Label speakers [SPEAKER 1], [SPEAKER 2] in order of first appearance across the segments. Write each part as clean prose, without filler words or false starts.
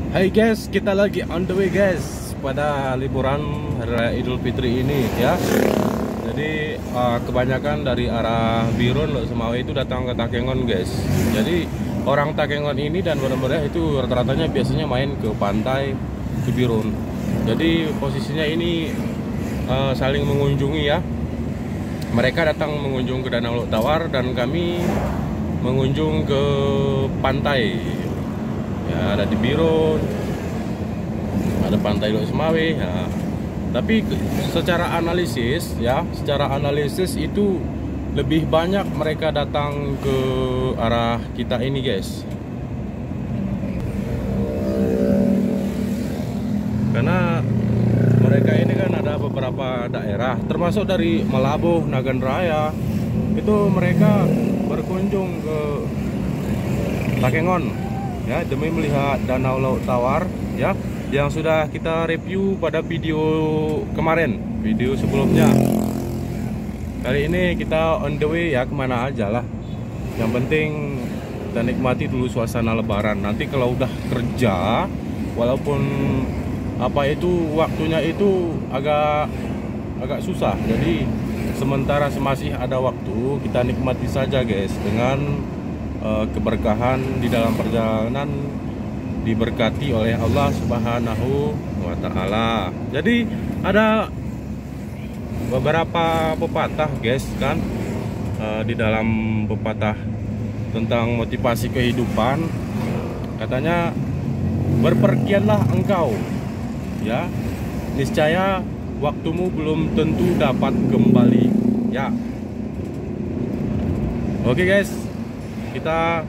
[SPEAKER 1] Hai guys, kita lagi on the way guys pada liburan Hari Raya Idul Fitri ini ya. Jadi kebanyakan dari arah Birun, Lok Semawe itu datang ke Takengon guys. Jadi orang Takengon ini dan Bener-Meriah itu rata-ratanya biasanya main ke pantai ke Birun. Jadi posisinya ini saling mengunjungi ya. Mereka datang mengunjung ke Danau Lok Tawar dan kami mengunjung ke pantai. Ya, ada di Birun, ada pantai Lok Semawe ya. Tapi secara analisis ya, secara analisis itu lebih banyak mereka datang ke arah kita ini guys, karena mereka ini kan ada beberapa daerah termasuk dari Melabuh, Nagan Raya, itu mereka berkunjung ke Takengon ya demi melihat Danau Lok Tawar ya, yang sudah kita review pada video kemarin, video sebelumnya. Kali ini kita on the way ya, kemana aja lah. Yang penting kita nikmati dulu suasana lebaran. Nanti kalau udah kerja, walaupun apa itu waktunya itu agak susah. Jadi sementara masih ada waktu, kita nikmati saja guys, dengan keberkahan di dalam perjalanan, diberkati oleh Allah Subhanahu wa Ta'ala. Jadi ada beberapa pepatah guys kan, di dalam pepatah tentang motivasi kehidupan, katanya berpergianlah engkau ya, niscaya waktumu belum tentu dapat kembali ya. Oke guys, kita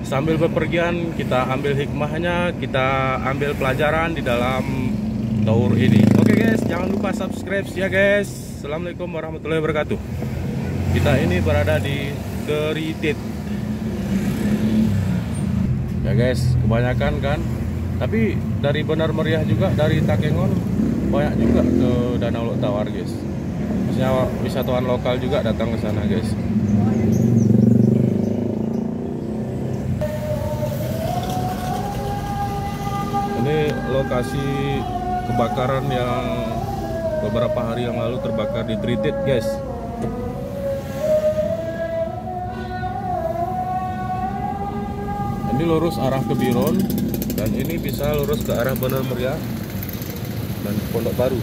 [SPEAKER 1] sambil bepergian, kita ambil hikmahnya, kita ambil pelajaran di dalam tour ini. Oke guys, jangan lupa subscribe ya guys. Assalamualaikum warahmatullahi wabarakatuh. Kita ini berada di Teritit ya guys, kebanyakan kan. Tapi dari Bener-Meriah juga, dari Takengon banyak juga ke Danau Lok Tawar guys. Maksudnya wisatawan lokal juga datang ke sana guys. Ini lokasi kebakaran yang beberapa hari yang lalu terbakar di Teritit guys. Ini lurus arah ke Birun, dan ini bisa lurus ke arah Bener-Meriah dan Pondok Baru.